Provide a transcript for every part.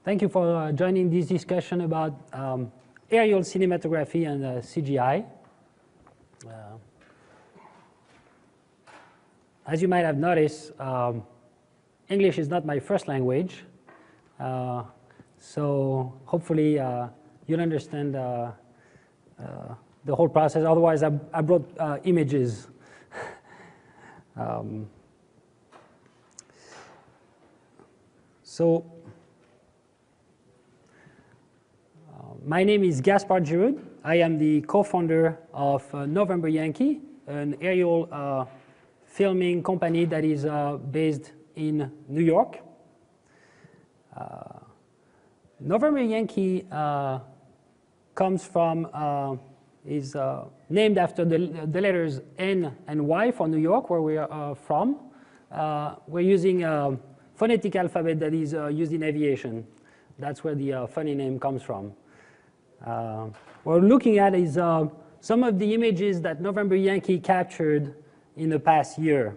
Thank you for joining this discussion about aerial cinematography and CGI. As you might have noticed, English is not my first language, so hopefully you'll understand the whole process. Otherwise, I brought images. My name is Gaspard Giroud. I am the co-founder of November Yankee, an aerial filming company that is based in New York. November Yankee comes from, is named after the letters N and Y for New York, where we are from. We're using a phonetic alphabet that is used in aviation. That's where the funny name comes from. What we're looking at is some of the images that November Yankee captured in the past year.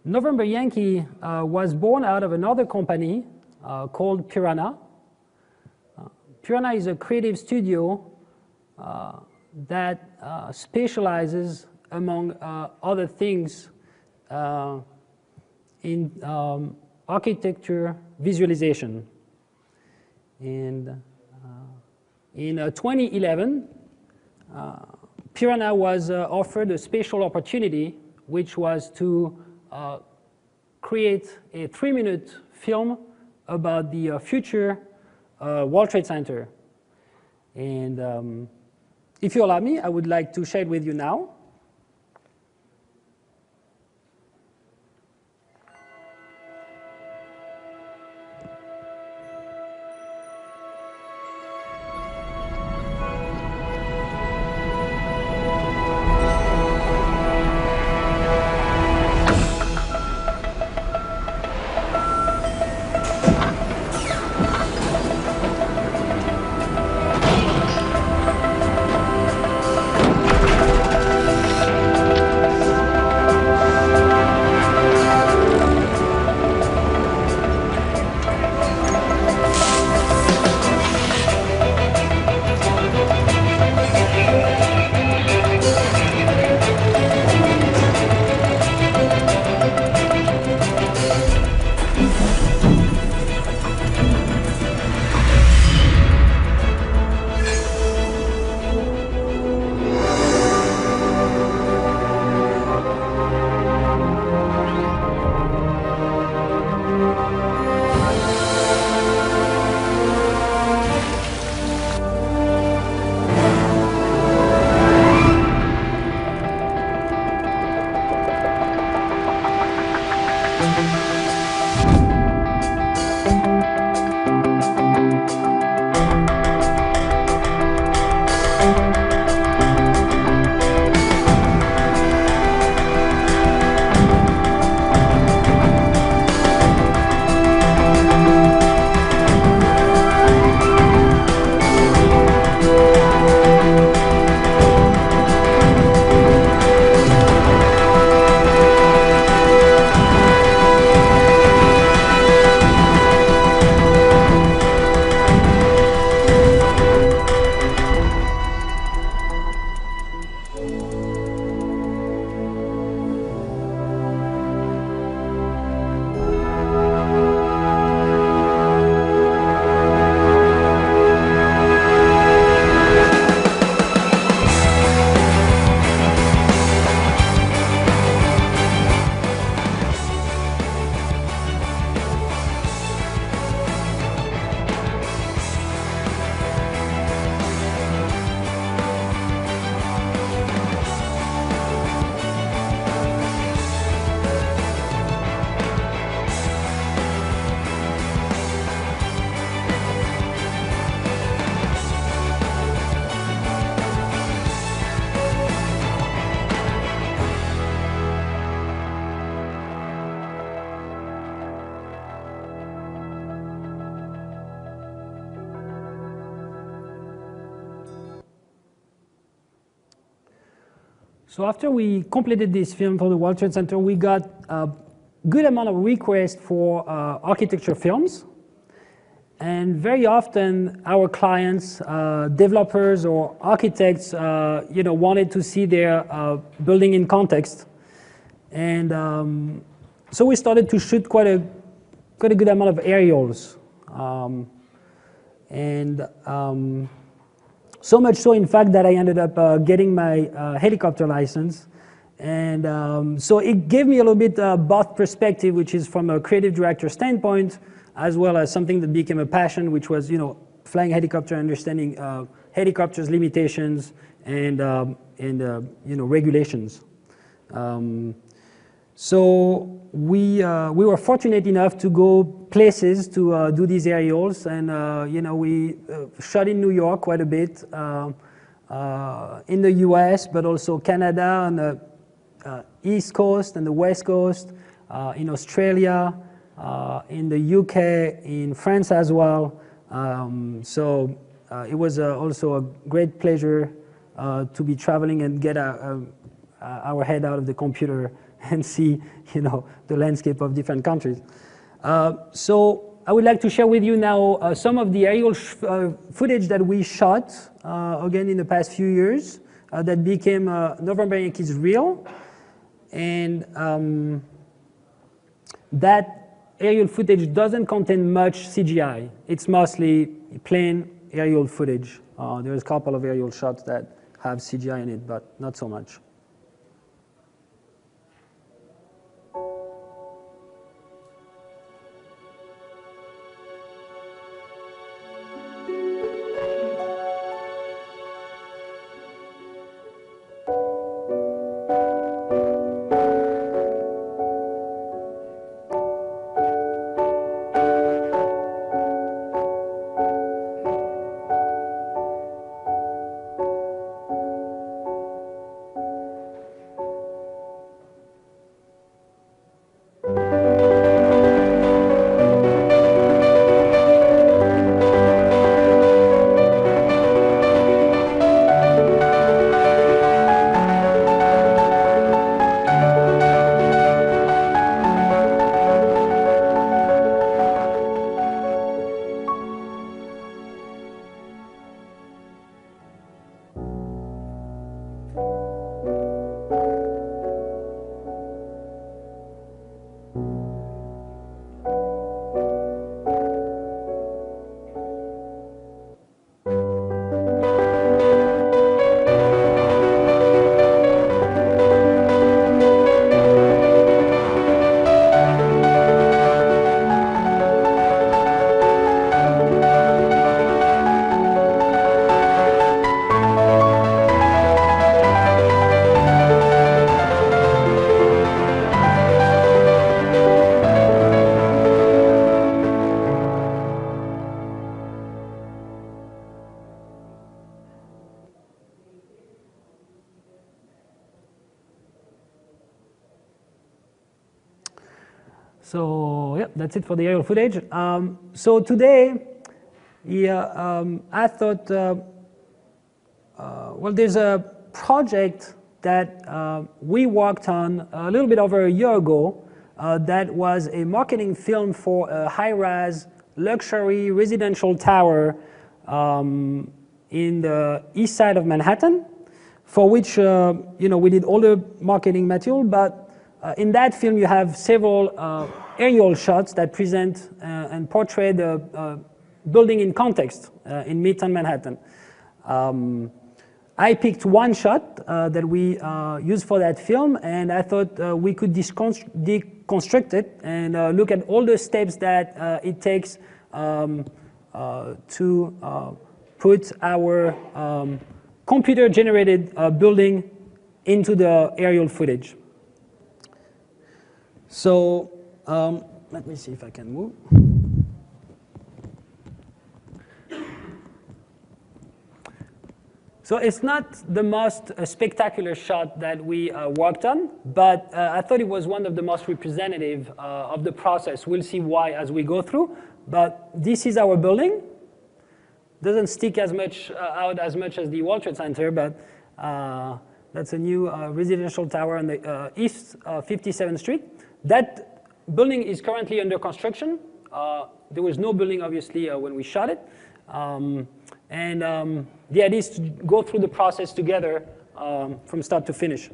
November Yankee was born out of another company called Piranha. Piranha is a creative studio that specializes, among other things, in architecture visualization. And in 2011, Piranha was offered a special opportunity, which was to create a 3-minute film about the future World Trade Center. And if you allow me, I would like to share it with you now. So after we completed this film for the World Trade Center, we got good amount of requests for architecture films. And very often, our clients, developers or architects, wanted to see their building in context. And so we started to shoot quite a good amount of aerials. So much so, in fact, that I ended up getting my helicopter license. And so it gave me a little bit both perspective, which is from a creative director standpoint, as well as something that became a passion, which was, flying helicopter, understanding helicopters' limitations and regulations. So we were fortunate enough to go places to do these aerials, and we shot in New York quite a bit, in the U.S., but also Canada on the East Coast and the West Coast, in Australia, in the UK, in France as well. So it was also a great pleasure to be traveling and get our head out of the computer and see, the landscape of different countries. So I would like to share with you now some of the aerial footage that we shot, again, in the past few years, that became November Yankees Real. And that aerial footage doesn't contain much CGI. It's mostly plain aerial footage. There's a couple of aerial shots that have CGI in it, but not so much. So yeah, that's it for the aerial footage. So today, I thought, well, there's a project that we worked on a little bit over a year ago that was a marketing film for a high-rise luxury residential tower in the east side of Manhattan, for which we did all the marketing material, but in that film, you have several aerial shots that present and portray the building in context in Midtown Manhattan. I picked one shot that we used for that film, and I thought we could deconstruct it and look at all the steps that it takes to put our computer-generated building into the aerial footage. So let me see if I can move. So it's not the most spectacular shot that we worked on, but I thought it was one of the most representative of the process. We'll see why as we go through. But this is our building. Doesn't stick as much out as much as the World Trade Center, but that's a new residential tower on the East 57th Street. That building is currently under construction. There was no building, obviously, when we shot it. The idea is to go through the process together from start to finish.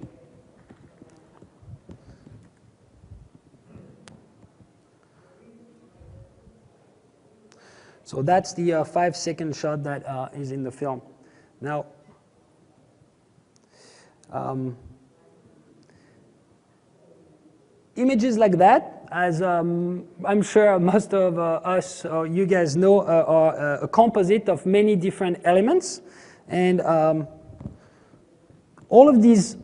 So that's the 5-second shot that is in the film. Now, images like that, as I'm sure most of us or you guys know, are a composite of many different elements. And all of these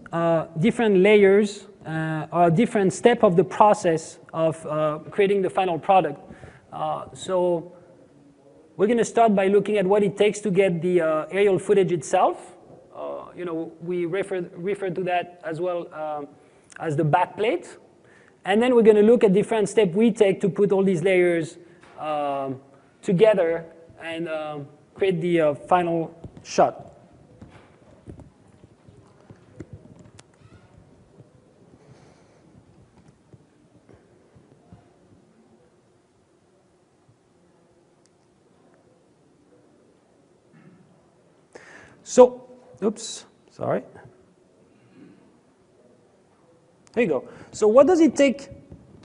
different layers are different steps of the process of creating the final product. So we're going to start by looking at what it takes to get the aerial footage itself. We refer to that as well as the backplate. And then we're going to look at different steps we take to put all these layers together and create the final shot. So, oops, sorry. There you go. So what does it take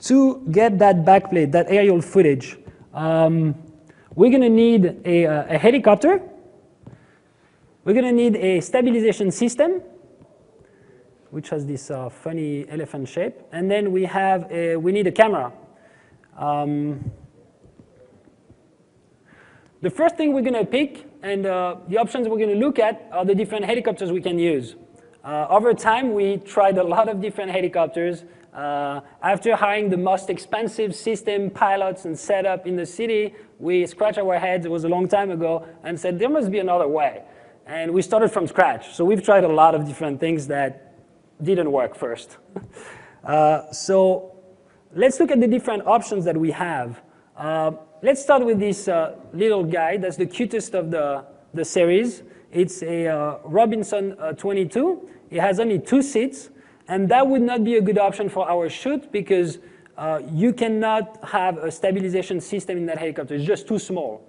to get that backplate, that aerial footage? We're going to need a helicopter. We're going to need a stabilization system, which has this funny elephant shape. And then we need a camera. The first thing we're going to pick and the options we're going to look at are the different helicopters we can use. Over time, we tried a lot of different helicopters. After hiring the most expensive system, pilots, and setup in the city, we scratched our heads, it was a long time ago, and said there must be another way. And we started from scratch. So we've tried a lot of different things that didn't work first. So let's look at the different options that we have. Let's start with this little guy. That's the cutest of the series. It's a Robinson 22. It has only 2 seats, and that would not be a good option for our shoot because you cannot have a stabilization system in that helicopter. It's just too small.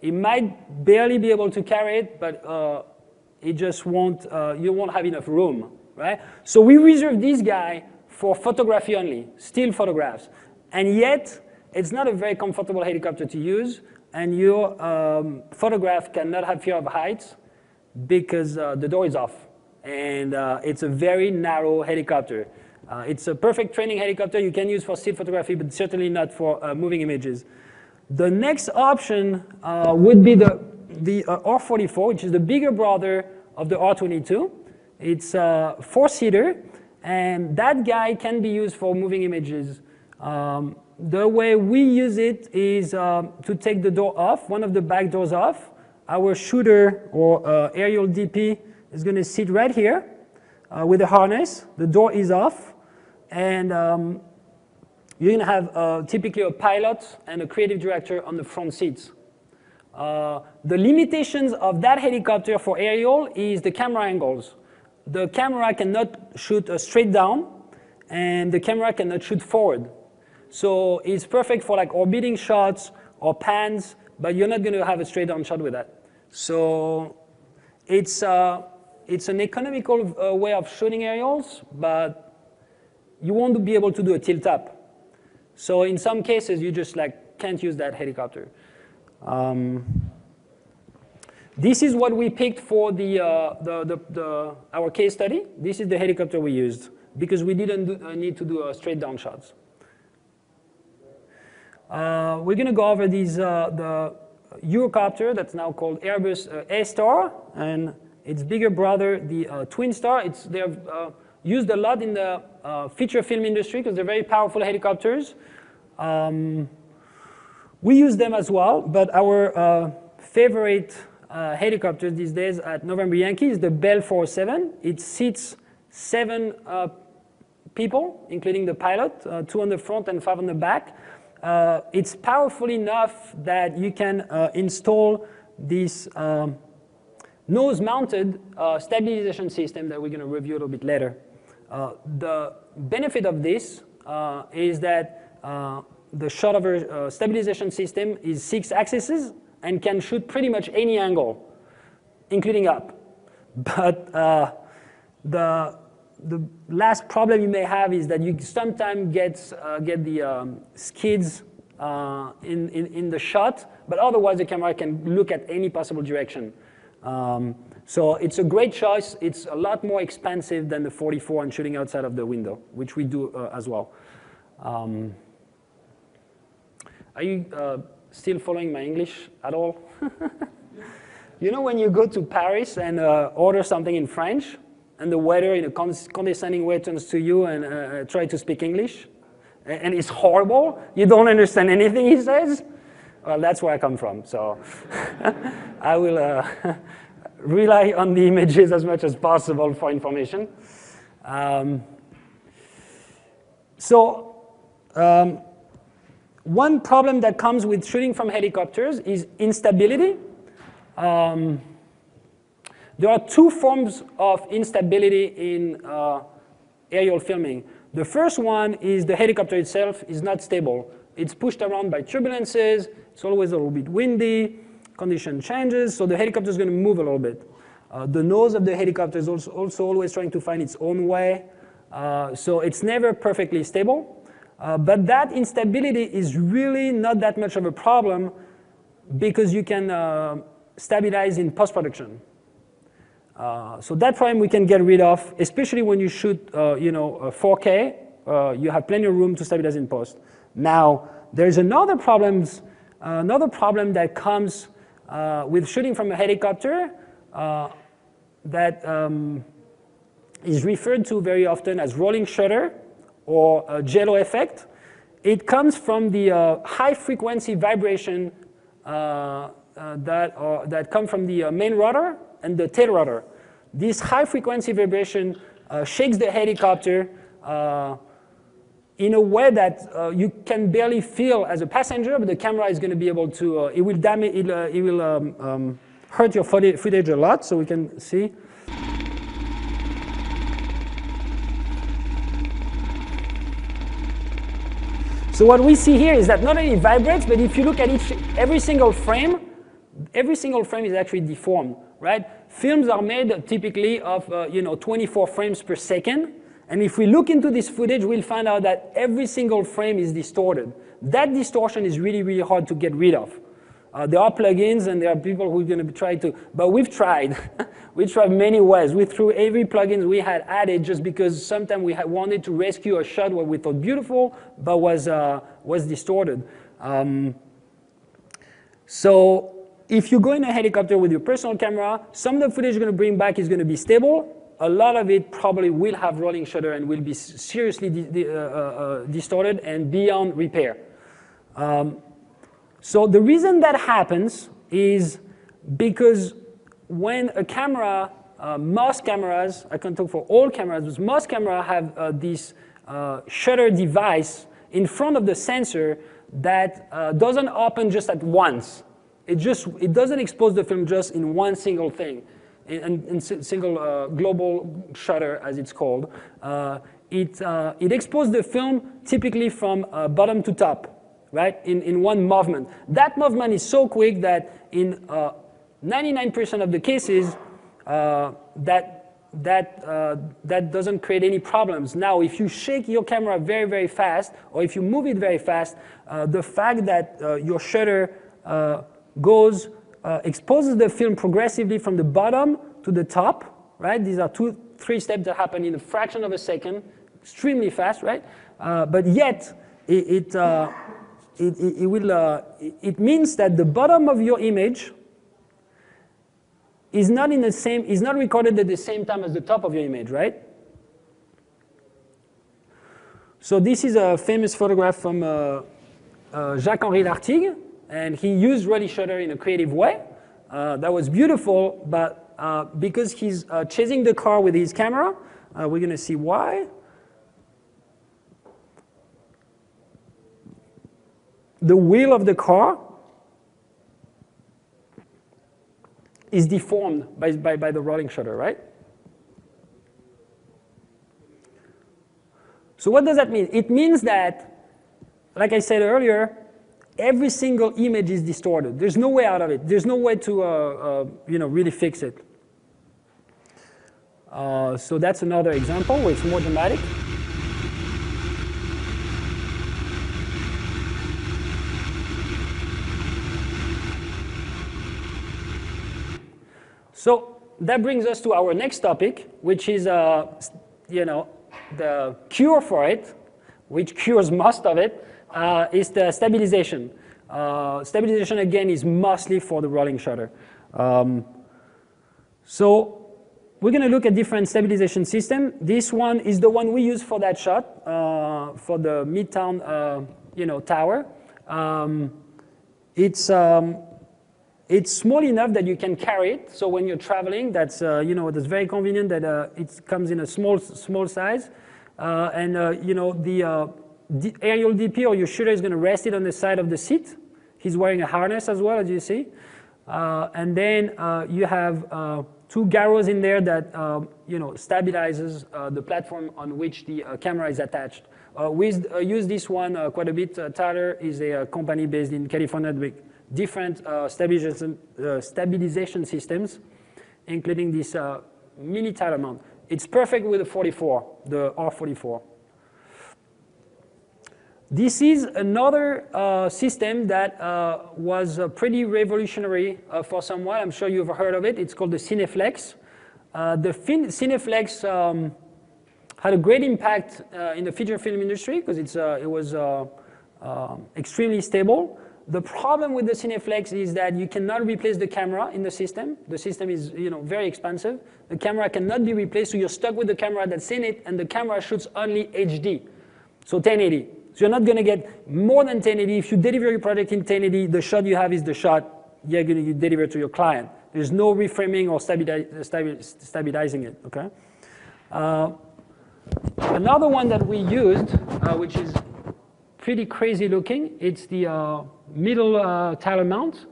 It might barely be able to carry it, but it just won't. You won't have enough room, right? So we reserve this guy for photography only, still photographs, and yet it's not a very comfortable helicopter to use, and your photograph cannot have fear of heights because the door is off, and it's a very narrow helicopter. It's a perfect training helicopter you can use for still photography, but certainly not for moving images. The next option would be the R44, which is the bigger brother of the R22. It's a 4-seater, and that guy can be used for moving images. The way we use it is to take the door off, one of the back doors off. Our shooter or aerial DP is going to sit right here with a harness. The door is off, and you're going to have typically a pilot and a creative director on the front seats. The limitations of that helicopter for aerial is the camera angles. The camera cannot shoot straight down, and the camera cannot shoot forward. So it's perfect for like orbiting shots or pans, but you're not going to have a straight down shot with that. So it's an economical way of shooting aerials, but you won't be able to do a tilt up. So in some cases, you just like can't use that helicopter. This is what we picked for our case study. This is the helicopter we used because we didn't need to do straight down shots. We're going to go over the Eurocopter that's now called Airbus A-Star, and its bigger brother, the Twin Star. They're used a lot in the feature film industry because they're very powerful helicopters. We use them as well, but our favorite helicopter these days at November Yankee is the Bell 407. It seats 7 people, including the pilot, 2 on the front and 5 on the back. It's powerful enough that you can install this nose-mounted stabilization system that we're going to review a little bit later. The benefit of this is that the shutter stabilization system is 6 axes and can shoot pretty much any angle, including up. But the last problem you may have is that you sometimes get the skids in the shot, but otherwise the camera can look at any possible direction. So it's a great choice. It's a lot more expensive than the 44 and shooting outside of the window, which we do as well. Are you still following my English at all? You know when you go to Paris and order something in French, and the waiter in a condescending way turns to you and tries to speak English, and it's horrible? You don't understand anything he says? Well, that's where I come from, so I will rely on the images as much as possible for information. One problem that comes with shooting from helicopters is instability. There are 2 forms of instability in aerial filming. The first one is the helicopter itself is not stable. It's pushed around by turbulences. It's always a little bit windy. Condition changes, so the helicopter is going to move a little bit. The nose of the helicopter is also always trying to find its own way. So it's never perfectly stable. But that instability is really not that much of a problem because you can stabilize in post-production. So that problem we can get rid of, especially when you shoot 4K. You have plenty of room to stabilize in post. Now, there's another problem that comes with shooting from a helicopter that is referred to very often as rolling shutter or a jello effect. It comes from the high-frequency vibration that come from the main rotor and the tail rotor. This high-frequency vibration shakes the helicopter in a way that you can barely feel as a passenger, but the camera is going to be able to. It will damage. It will hurt your footage a lot. So we can see. So what we see here is that not only it vibrates, but if you look at every single frame is actually deformed, right? Films are made typically of 24 frames per second. And if we look into this footage, we'll find out that every single frame is distorted. That distortion is really, really hard to get rid of. There are plugins and there are people who are going to try to, but we've tried. We tried many ways. We threw every plugin we had added just because sometimes we had wanted to rescue a shot what we thought beautiful, but was distorted. So if you go in a helicopter with your personal camera, some of the footage you're going to bring back is going to be stable. A lot of it probably will have rolling shutter and will be seriously distorted and beyond repair. So the reason that happens is because when a camera, most cameras, I can talk for all cameras, but most cameras have this shutter device in front of the sensor that doesn't open just at once. It doesn't expose the film just in one single thing, in single global shutter, as it's called. It exposes the film typically from bottom to top, right, in one movement. That movement is so quick that in 99% of the cases, that doesn't create any problems. Now, if you shake your camera very, very fast, or if you move it very fast, the fact that your shutter exposes the film progressively from the bottom to the top, right? These are 2-3 steps that happen in a fraction of a second, extremely fast, right? But yet, it means that the bottom of your image is not recorded at the same time as the top of your image, right? So this is a famous photograph from Jacques-Henri Lartigue, and he used rolling shutter in a creative way. That was beautiful, but because he's chasing the car with his camera, we're going to see why. The wheel of the car is deformed by the rolling shutter, right? So what does that mean? It means that like I said earlier, every single image is distorted. There's no way out of it. There's no way to really fix it. So that's another example where it's more dramatic. So that brings us to our next topic, which is the cure for it, which cures most of it, is the stabilization. Stabilization, again, is mostly for the rolling shutter. So we're going to look at different stabilization systems. This one is the one we use for that shot, for the Midtown tower. It's small enough that you can carry it. So when you're traveling, that's that's very convenient that it comes in a small size, the aerial DP or your shooter is going to rest it on the side of the seat. He's wearing a harness as well, as you see, and then you have 2 gyros in there that stabilizes the platform on which the camera is attached. We use this one quite a bit. Tyler is a company based in California with different stabilization systems, including this mini Tyler mount. It's perfect with the 44, the R44. This is another system that was pretty revolutionary for someone. I'm sure you've heard of it. It's called the Cineflex. The Cineflex had a great impact in the feature film industry because it was extremely stable. The problem with the Cineflex is that you cannot replace the camera in the system. The system is very expensive. The camera cannot be replaced, so you're stuck with the camera that's in it, and the camera shoots only HD, so 1080. So you're not going to get more than 1080. If you deliver your product in 1080, the shot you have is the shot you're going to deliver to your client. There's no reframing or stabilizing it. Okay. Another one that we used, which is pretty crazy looking, it's the middle Tyler mount.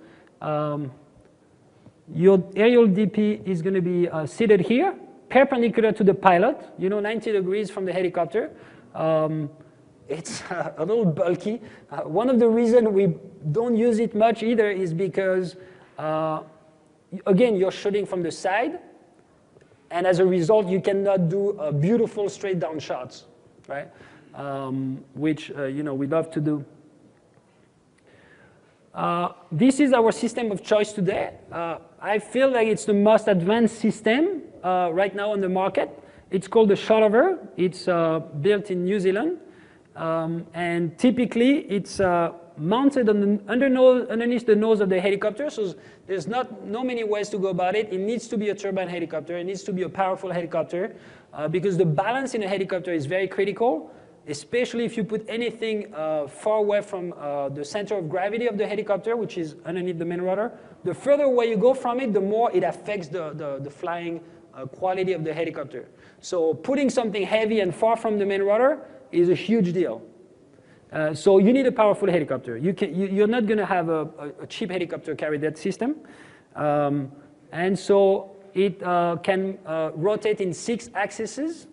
Your aerial DP is going to be seated here, perpendicular to the pilot, 90 degrees from the helicopter. It's a little bulky. One of the reasons we don't use it much either is because, again, you're shooting from the side, and as a result, you cannot do beautiful straight down shots, right? Which we love to do. This is our system of choice today. I feel like it's the most advanced system right now on the market. It's called the Shotover. It's built in New Zealand. And typically, it's mounted underneath the nose of the helicopter. So there's not many ways to go about it. It needs to be a turbine helicopter. It needs to be a powerful helicopter because the balance in a helicopter is very critical, especially if you put anything far away from the center of gravity of the helicopter, which is underneath the main rotor. The further away you go from it, the more it affects the flying quality of the helicopter. So putting something heavy and far from the main rotor is a huge deal. So you need a powerful helicopter. You're not going to have a cheap helicopter carry that system. And so it can rotate in 6 axes.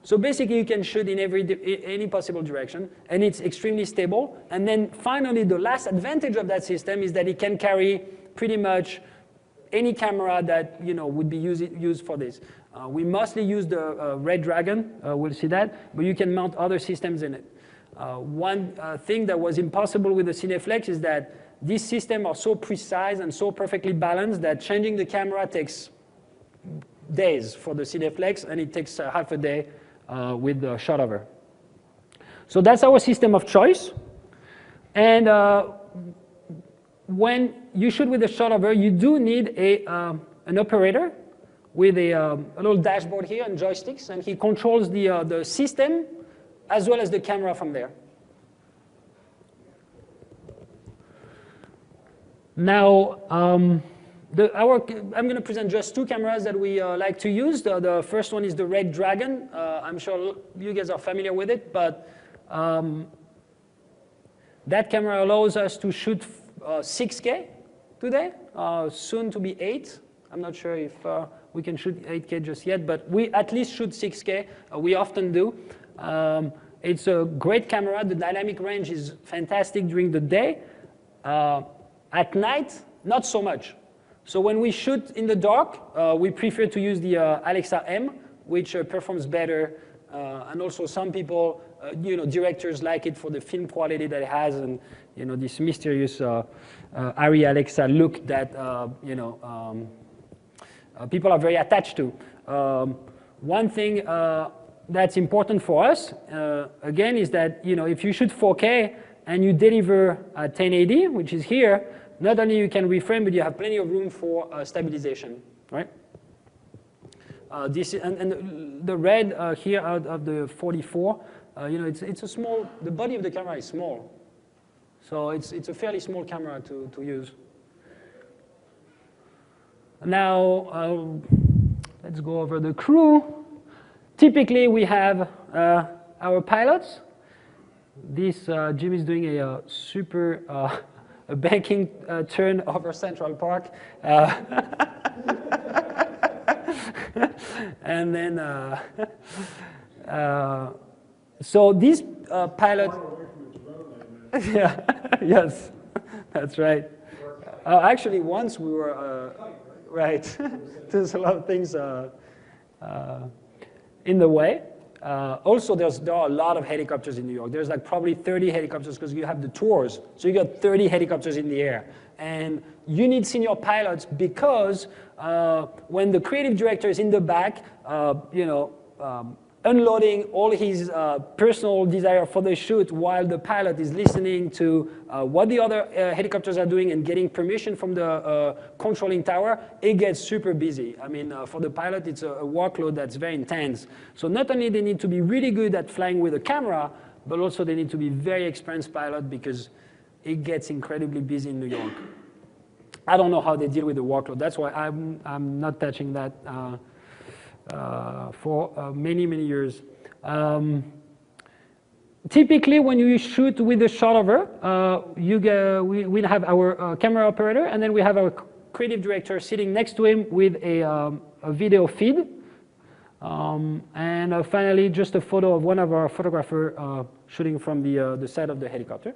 So basically, you can shoot in any possible direction, and it's extremely stable. And then finally, the last advantage of that system is that it can carry pretty much any camera that would be used for this. We mostly use the Red Dragon. We'll see that, but you can mount other systems in it. One thing that was impossible with the Cineflex is that these systems are so precise and so perfectly balanced that changing the camera takes days for the Cineflex, and it takes half a day with the Shotover. So that's our system of choice. And when you shoot with the Shotover, you do need an operator with a little dashboard here and joysticks, and he controls the system as well as the camera from there. Now, I'm going to present just 2 cameras that we like to use. The first one is the Red Dragon. I'm sure you guys are familiar with it, but that camera allows us to shoot 6K today, soon to be 8. I'm not sure if we can shoot 8K just yet, but we at least shoot 6K. We often do. It's a great camera. The dynamic range is fantastic during the day. At night, not so much. So when we shoot in the dark, we prefer to use the Alexa M, which performs better. And also some people, directors like it for the film quality that it has, and this mysterious Arri Alexa look that people are very attached to. One thing that's important for us, again, is that if you shoot 4K and you deliver 1080, which is here, not only you can reframe, but you have plenty of room for stabilization, right? This and the red here out of the 44, it's a small. The body of the camera is small, so it's a fairly small camera to use. Now let's go over the crew. Typically, we have our pilots. This Jim is doing a super a banking turn over Central Park. And then, so this pilot, yeah, yes, that's right. Actually, once we were, right, there's a lot of things in the way. Also, there are a lot of helicopters in New York. There's like probably 30 helicopters because you have the tours. So you got 30 helicopters in the air. And you need senior pilots because when the creative director is in the back, unloading all his personal desire for the shoot while the pilot is listening to what the other helicopters are doing and getting permission from the controlling tower, it gets super busy. I mean, for the pilot, it's a workload that's very intense. So not only they need to be really good at flying with a camera, but also they need to be very experienced pilot because it gets incredibly busy in New York. I don't know how they deal with the workload. That's why I'm not touching that for many, many years. Typically, when you shoot with the shot over, we have our camera operator, and then we have our creative director sitting next to him with a video feed. And finally, just a photo of one of our photographers shooting from the side of the helicopter.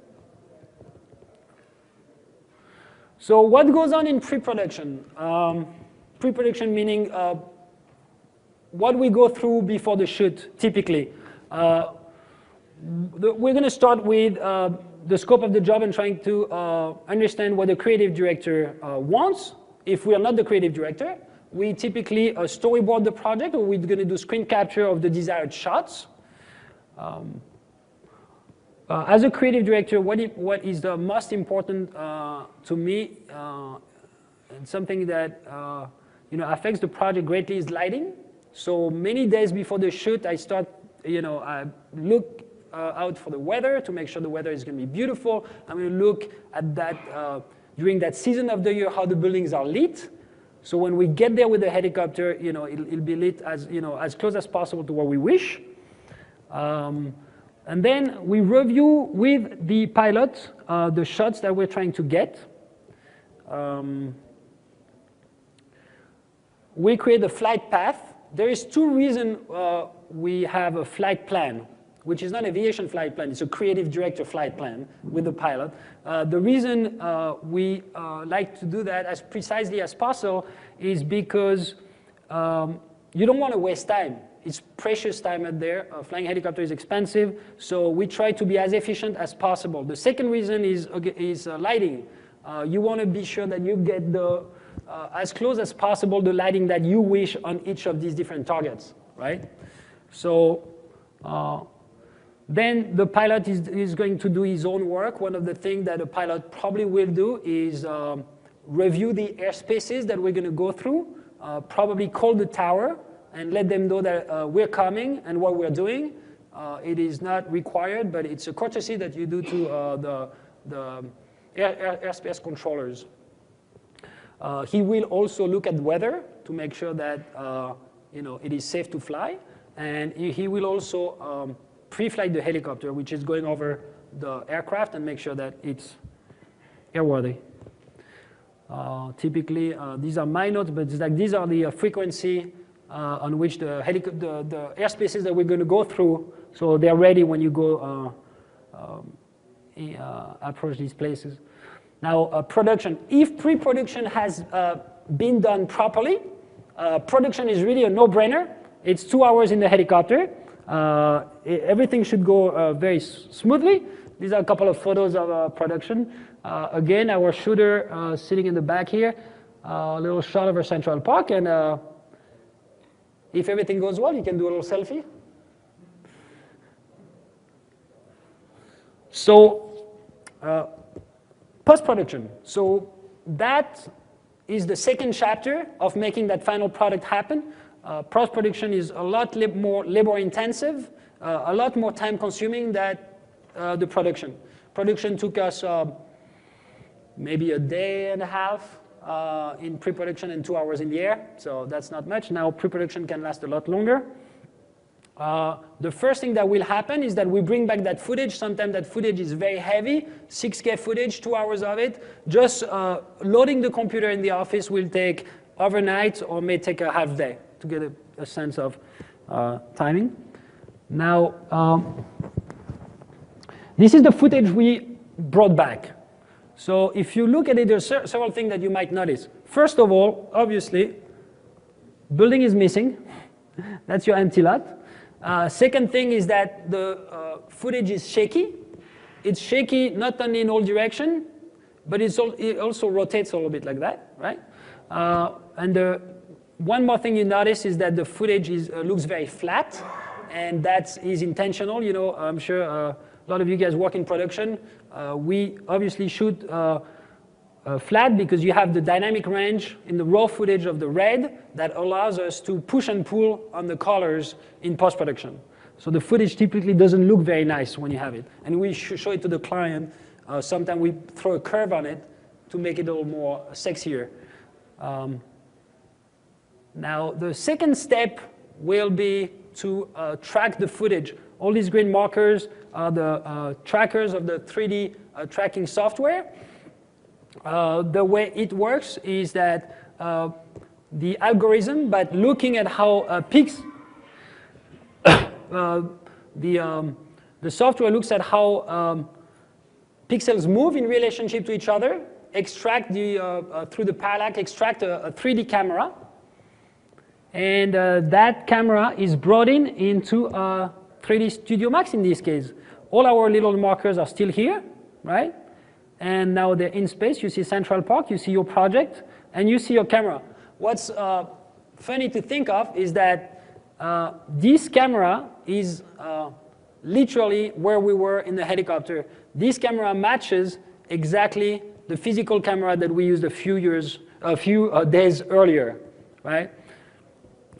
So what goes on in pre-production? Pre-production meaning what we go through before the shoot, typically. We're going to start with the scope of the job and trying to understand what the creative director wants. If we are not the creative director, we typically storyboard the project, or we're going to do screen capture of the desired shots. As a creative director, what is the most important to me, and something that affects the project greatly, is lighting. So many days before the shoot, I start, I look out for the weather to make sure the weather is going to be beautiful. I'm going to look at that during that season of the year, how the buildings are lit. So when we get there with the helicopter, it'll be lit as close as possible to what we wish. And then we review with the pilot the shots that we're trying to get. We create a flight path. There is two reasons we have a flight plan, which is not an aviation flight plan. It's a creative director flight plan with the pilot. The reason we like to do that as precisely as possible is because you don't want to waste time. It's precious time out there. Flying helicopter is expensive, so we try to be as efficient as possible. The second reason is lighting. You want to be sure that you get as close as possible the lighting that you wish on each of these different targets, right? So then the pilot is going to do his own work. One of the things that a pilot probably will do is review the airspaces that we're going to go through, probably call the tower, and let them know that we're coming and what we're doing. It is not required, but it's a courtesy that you do to the airspace controllers. He will also look at weather to make sure that it is safe to fly, and he will also pre-flight the helicopter, which is going over the aircraft, and make sure that it's airworthy. Typically, these are my notes, but it's like these are the frequency on which the airspaces that we're going to go through so they're ready when you go approach these places. Now, production. If pre-production has been done properly, production is really a no-brainer. It's 2 hours in the helicopter. Everything should go very smoothly. These are a couple of photos of production. Again, our shooter sitting in the back here, a little shot of our Central Park, and if everything goes well, you can do a little selfie. So, post-production. So that is the second chapter of making that final product happen. Post-production is a lot more labor-intensive, a lot more time-consuming than the production. Production took us maybe a day and a half in pre-production and 2 hours in the air, so that's not much. Now pre-production can last a lot longer. The first thing that will happen is that we bring back that footage. Sometimes that footage is very heavy, 6K footage, 2 hours of it. Just loading the computer in the office will take overnight or may take a half day to get a sense of timing. Now, this is the footage we brought back. So if you look at it, there's several things that you might notice. First of all, obviously, building is missing. That's your empty lot. Second thing is that the footage is shaky. It's shaky not only in all directions, but it also rotates a little bit like that, right? And one more thing you notice is that the footage looks very flat, and that is intentional. You know, I'm sure a lot of you guys work in production. We obviously shoot flat because you have the dynamic range in the raw footage of the red that allows us to push and pull on the colors in post-production. So the footage typically doesn't look very nice when you have it. And we show it to the client. Sometimes we throw a curve on it to make it a little more sexier. Now, the second step will be to track the footage. All these green markers are the trackers of the 3D tracking software. The way it works is that the algorithm, but looking at how the software looks at how pixels move in relationship to each other, extract through the parallax, extract a 3D camera, and that camera is brought into 3D Studio Max in this case. All our little markers are still here, right? And now they're in space. You see Central Park, you see your project, and you see your camera. What's funny to think of is that this camera is literally where we were in the helicopter. This camera matches exactly the physical camera that we used a few days earlier, right?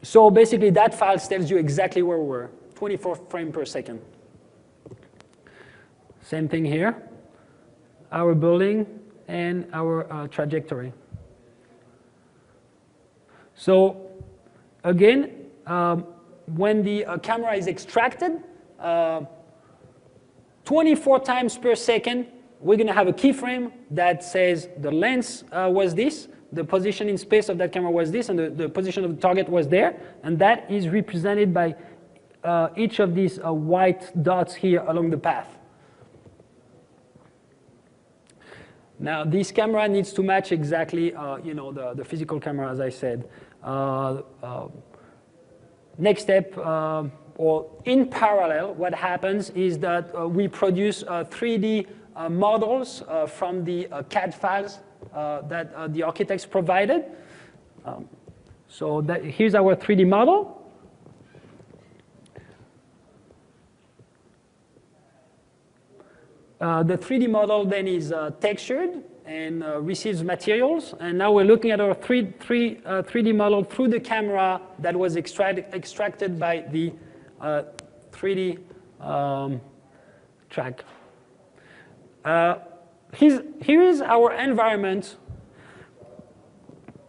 So basically that file tells you exactly where we were, 24 frames per second. Same thing here. Our building and our trajectory. So again, when the camera is extracted, 24 times per second, we're going to have a keyframe that says the lens was this, the position in space of that camera was this, and the position of the target was there, and that is represented by each of these white dots here along the path. Now, this camera needs to match exactly, the physical camera, as I said. Next step, or in parallel, what happens is that we produce 3D models from the CAD files that the architects provided. So here's our 3D model. The 3D model then is textured and receives materials. And now we're looking at our 3D model through the camera that was extracted by the 3D track. Here is our environment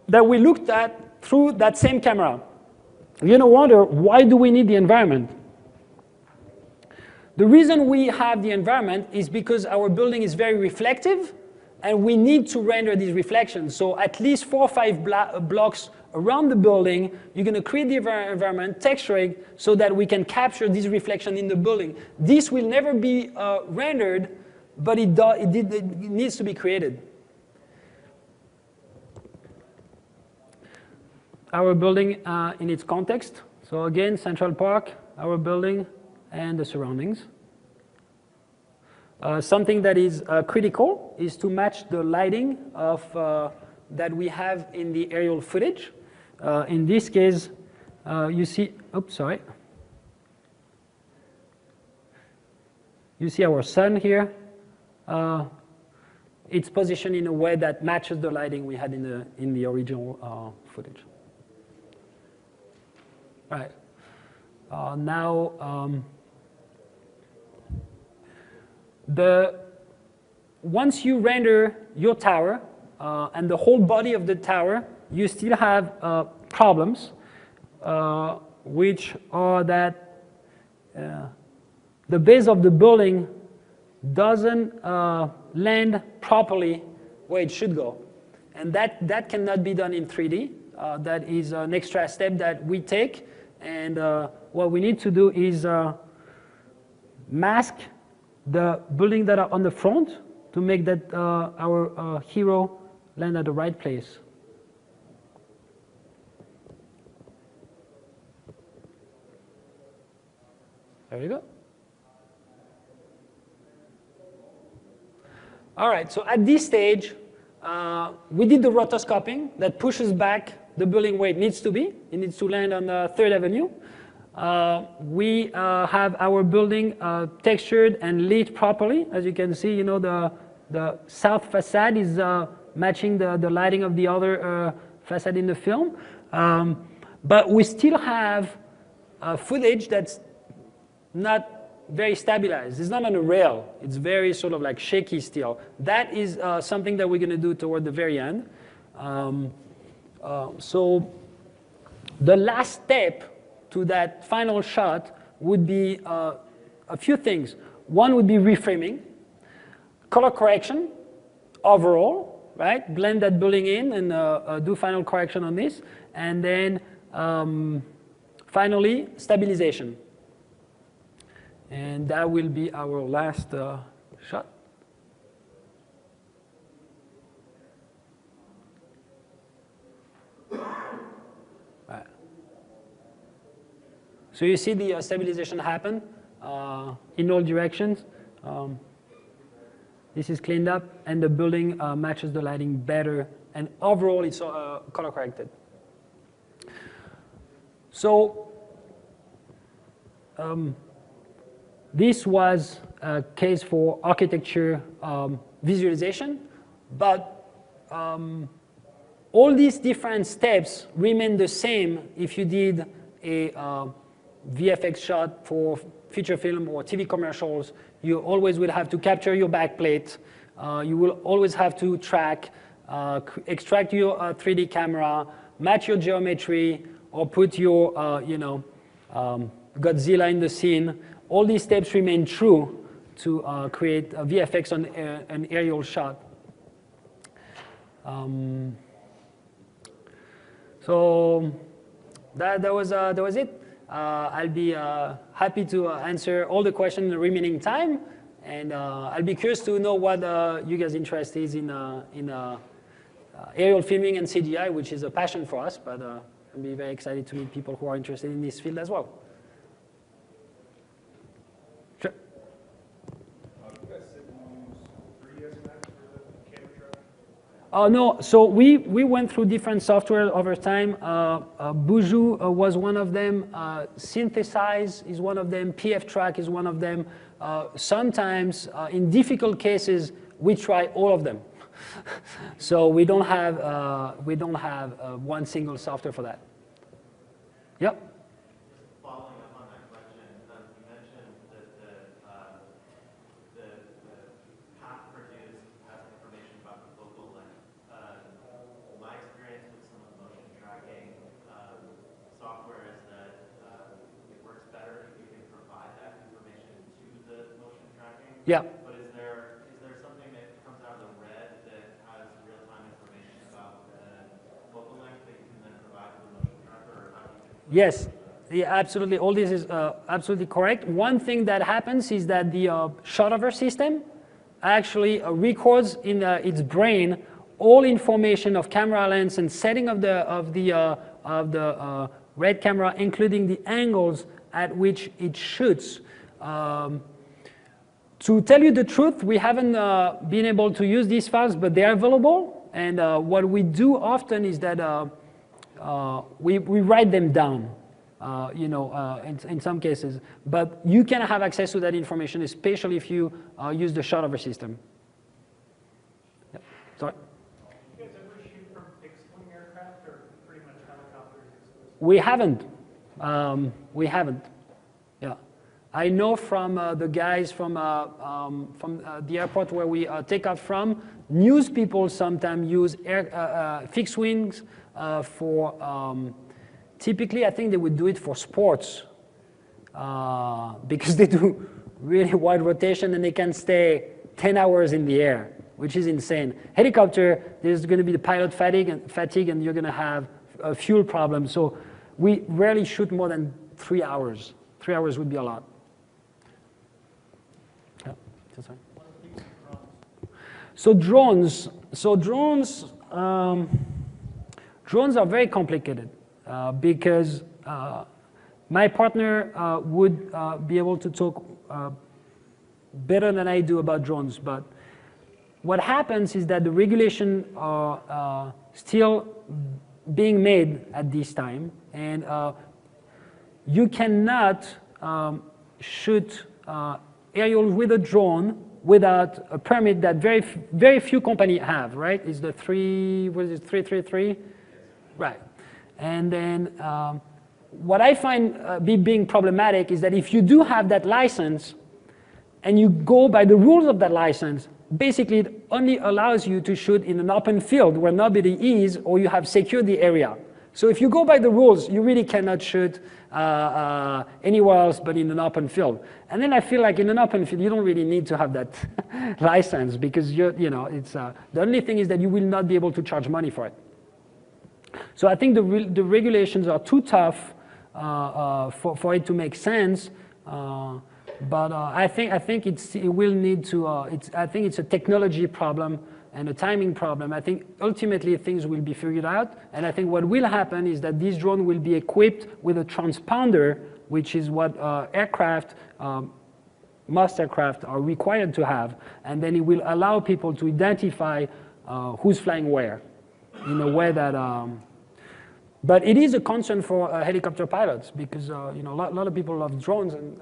that we looked at through that same camera. You're going to wonder, why do we need the environment? The reason we have the environment is because our building is very reflective, and we need to render these reflections. So at least 4 or 5 blocks around the building. You're going to create the environment, texture it, so that we can capture this reflection in the building. This will never be rendered, but it needs to be created. Our building in its context. So again, Central Park, our building, and the surroundings. Something that is critical is to match the lighting of, that we have in the aerial footage. In this case, you see, oops, sorry. You see our sun here. It's positioned in a way that matches the lighting we had in the original footage. All right. Now, once you render your tower and the whole body of the tower, you still have problems, which are that the base of the building doesn't land properly where it should go. And that cannot be done in 3D. That is an extra step that we take. And what we need to do is mask the building that are on the front to make that our hero land at the right place. There you go. All right, so at this stage, we did the rotoscoping that pushes back the building where it needs to be. It needs to land on 3rd Avenue. We have our building textured and lit properly. As you can see, the south facade is matching the lighting of the other facade in the film. But we still have footage that's not very stabilized. It's not on a rail. It's very sort of like shaky still. That is something that we're going to do toward the very end. So the last step to that final shot would be a few things. One would be reframing, color correction overall, right? Blend that building in and do final correction on this. And then finally, stabilization. And that will be our last shot. Right. So you see the stabilization happen in all directions. This is cleaned up, and the building matches the lighting better, and overall it's color corrected. So this was a case for architecture visualization, but all these different steps remain the same if you did a VFX shot for feature film or TV commercials. You always will have to capture your backplate. You will always have to track, extract your 3D camera, match your geometry, or put your Godzilla in the scene. All these steps remain true to create a VFX on an aerial shot. So that was it. I'll be happy to answer all the questions in the remaining time, and I'll be curious to know what you guys' interest is in aerial filming and CGI, which is a passion for us, but I'll be very excited to meet people who are interested in this field as well. Sure. You guys said you use 3D as a match for the camera track? No, so we went through different software over time. Buju was one of them. Synthesize is one of them. PF Track is one of them. Sometimes, in difficult cases, we try all of them. So we don't have one single software for that. Yep. Following up on that question, you mentioned that the path produced has information about the focal length. My experience with some of the motion tracking software is that it works better if you can provide that information to the motion tracking. Yeah. But is there something that comes out of the red that has real-time information about the focal length that you can then provide Yes, yeah, absolutely. All this is absolutely correct. One thing that happens is that the shot-over system actually records in its brain all information of camera lens and setting of the red camera, including the angles at which it shoots. To tell you the truth, we haven't been able to use these files, but they are available. And what we do often is that we write them down, in some cases. But you can have access to that information, especially if you use the shot-over system. Yep. Sorry? You guys ever shoot from fixed-wing aircraft or pretty much helicopters exclusively? We haven't. We haven't. Yeah. I know from the guys from the airport where we take off from, news people sometimes use fixed wings for, typically I think they would do it for sports because they do really wide rotation and they can stay 10 hours in the air, which is insane. Helicopter, there's going to be the pilot fatigue and you're going to have a fuel problem. So we rarely shoot more than 3 hours. 3 hours would be a lot. Yeah. So drones. Drones are very complicated because my partner would be able to talk better than I do about drones. But what happens is that the regulations are still being made at this time, and you cannot shoot aerial with a drone without a permit that very few companies have, right? It's the 333? Right. And then what I find being problematic is that if you do have that license and you go by the rules of that license, basically it only allows you to shoot in an open field where nobody is or you have secured the area. So if you go by the rules, you really cannot shoot anywhere else but in an open field. And then I feel like in an open field, you don't really need to have that license because it's the only thing is that you will not be able to charge money for it. So I think the regulations are too tough for it to make sense. But I think it will need to. I think it's a technology problem and a timing problem. I think ultimately things will be figured out, and I think what will happen is that this drone will be equipped with a transponder, which is what most aircraft are required to have, and then it will allow people to identify who's flying where, in a way that. But it is a concern for helicopter pilots because a lot of people love drones, and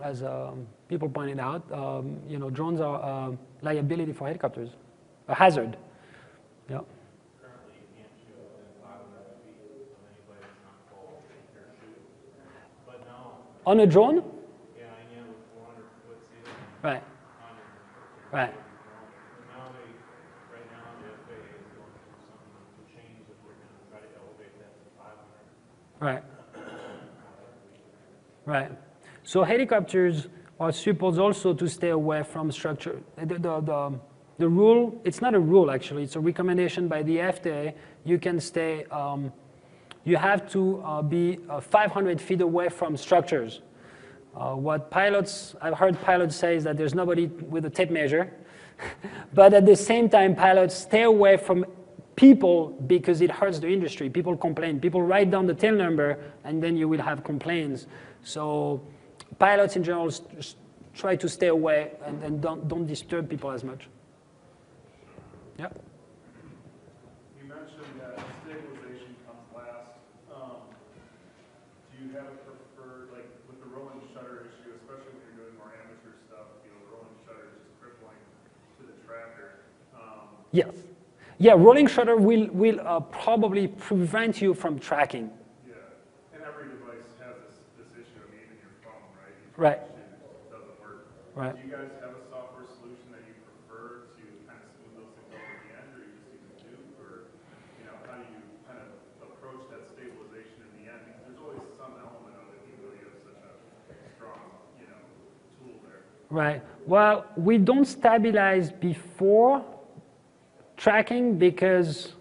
as people pointed out, drones are a liability for helicopters, a hazard. Yeah. Currently, you can't shoot within 500 feet of anybody that's not full parachute. But now. On a drone? Yeah, and you have a 400-foot ceiling. Right. Right. Now right now the FAA is going through some change that they're going to try to elevate that to 500. Right. Right. So helicopters are supposed also to stay away from structure. The rule, it's not a rule actually, it's a recommendation by the FAA. You can stay, you have to be 500 feet away from structures. I've heard pilots say is that there's nobody with a tape measure, but at the same time, pilots stay away from people because it hurts the industry. People complain. People write down the tail number, and then you will have complaints. So pilots in general try to stay away and don't disturb people as much. Yeah. You mentioned that stabilization comes last. Do you have a preferred, like with the rolling shutter issue, especially when you're doing more amateur stuff, the rolling shutter is just crippling to the tracker. Yes. Yeah, rolling shutter will probably prevent you from tracking. Yeah, and every device has this issue. I mean, even your phone, right? Right. It doesn't work. Right. Do you guys have a software solution that you prefer to kind of smooth those things over the end, or you just use Duke, or how do you kind of approach that stabilization in the end? Because there's always some element of it, even though you have such a strong, tool there. Right. Well, we don't stabilize before tracking because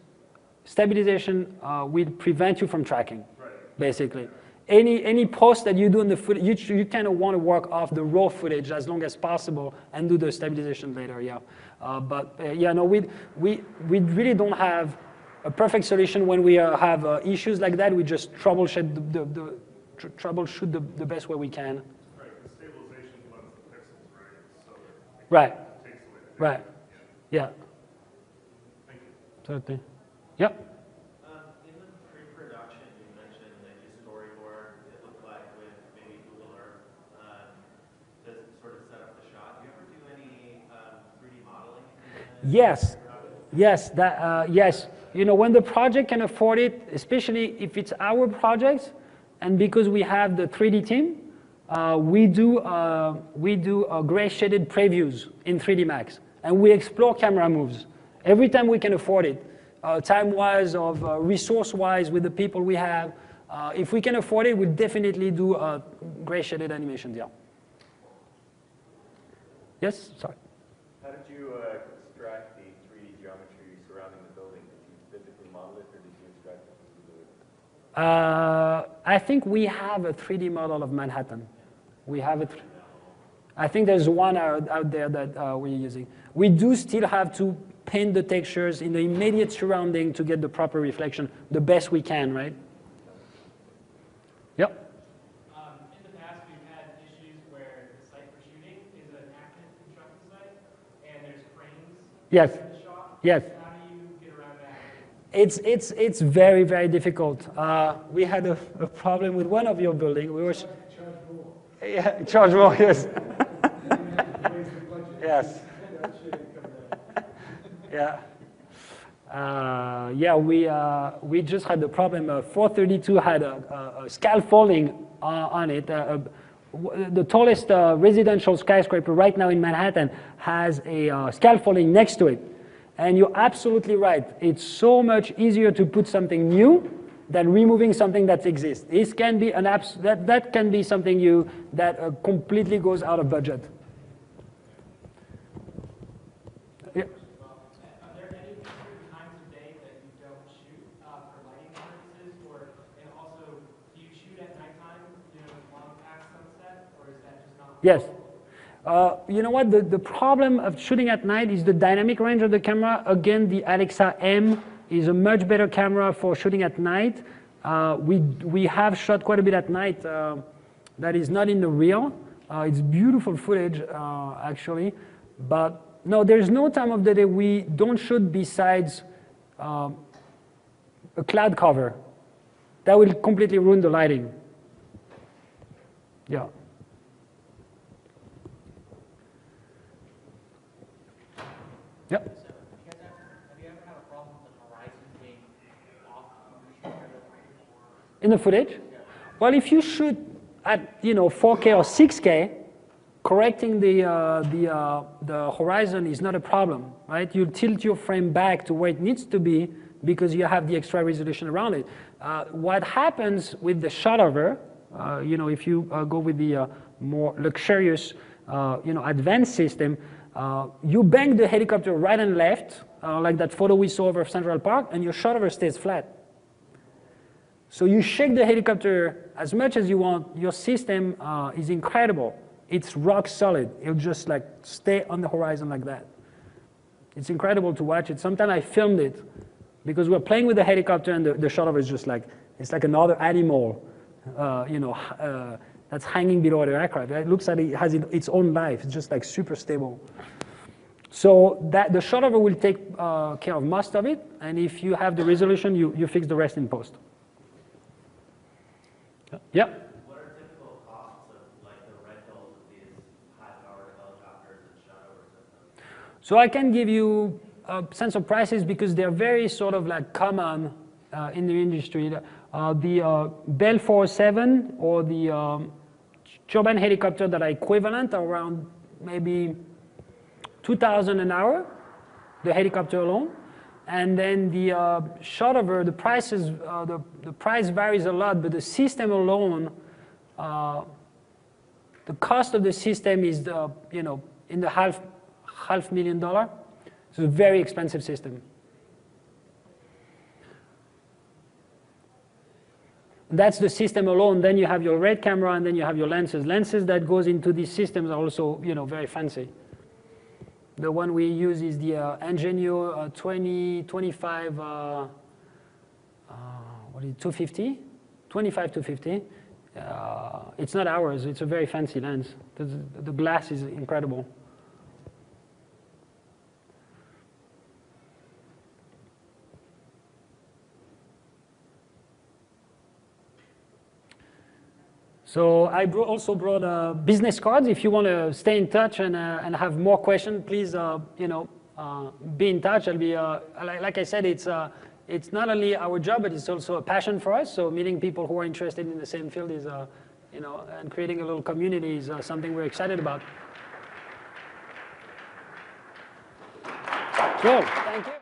stabilization will prevent you from tracking, Right. basically. Any post that you do in the footage, you kind of want to work off the raw footage as long as possible and do the stabilization later, yeah. Yeah, no, we really don't have a perfect solution when we have issues like that. We just troubleshoot troubleshoot the best way we can. Right, the stabilization blends the pixels, right? So that Right, it takes away the right, yeah, Thank you. certainly. Yep. In the pre-production, you mentioned that you storyboard, it looked like with maybe Google Earth to sort of set up the shot. Do you ever do any 3D modeling? Yes, yes, yes. You know, when the project can afford it, especially if it's our projects, and because we have the 3D team, we do gray shaded previews in 3D Max, and we explore camera moves every time we can afford it, time-wise, of resource-wise, with the people we have. If we can afford it, we'll definitely do gray shaded animations. Yeah. Yes, sorry. How did you extract the 3D geometry surrounding the building? Did you physically model it, or did you extract it from Google Earth? I think we have a 3D model of Manhattan. We have it. I think there's one out there that we're using. We do still have to paint the textures in the immediate surrounding to get the proper reflection, the best we can, right? Yep. In the past, we've had issues where the site we're shooting is an active construction site, and there's cranes Yes. in the shot. Yes. How do you get around that? It's very, very difficult. We had a problem with one of your buildings. We were yeah, charge more, yes. Yes. Yeah. Yeah, we just had the problem. 432 had a scaffolding on it. The tallest residential skyscraper right now in Manhattan has a scaffolding next to it. And you're absolutely right. It's so much easier to put something new than removing something that exists. This can be that can be something that completely goes out of budget. Yeah. Are there any certain times of day that you don't shoot for lighting purposes, and also do you shoot at nighttime, long past sunset, or is that just not? Yes. You know what? The problem of shooting at night is the dynamic range of the camera. Again, the Alexa M is a much better camera for shooting at night. We have shot quite a bit at night. That is not in the reel. It's beautiful footage, actually. But no, there's no time of the day we don't shoot besides a cloud cover. That will completely ruin the lighting. Yeah. Yep. Have you ever had a problem with the horizon being off? In the footage? Well, if you shoot at 4K or 6K, correcting the horizon is not a problem, right? You tilt your frame back to where it needs to be because you have the extra resolution around it. What happens with the shot over, if you go with the more luxurious, advanced system, you bang the helicopter right and left, like that photo we saw over Central Park, and your shot over stays flat. So you shake the helicopter as much as you want. Your system is incredible. It's rock solid. It'll just like stay on the horizon like that. It's incredible to watch it. Sometimes I filmed it because we're playing with the helicopter and the shot over is just like, it's like another animal, that's hanging below the aircraft. It looks like it has its own life. It's just like super stable. So that the shot over will take care of most of it, and if you have the resolution, you fix the rest in post. Yeah. What are typical costs of like the rentals of these high-powered helicopters and shot over systems? So I can give you a sense of prices because they're very sort of like common in the industry. The Bell 407 or the turbine helicopter that are equivalent are around maybe $2,000 an hour, the helicopter alone. And then the shot over, the prices, the price varies a lot, but the system alone, the cost of the system is in the half $500,000. It's a very expensive system. that's the system alone. Then you have your red camera, and then you have your lenses. Lenses that goes into these systems are also, very fancy. The one we use is the Ingenio 2025, 250? 25-250. It's not ours. It's a very fancy lens. The glass is incredible. So I also brought business cards. If you want to stay in touch and have more questions, please, be in touch. I'll be, like I said, it's not only our job, but it's also a passion for us. So meeting people who are interested in the same field is, and creating a little community is something we're excited about. Cool. Thank you.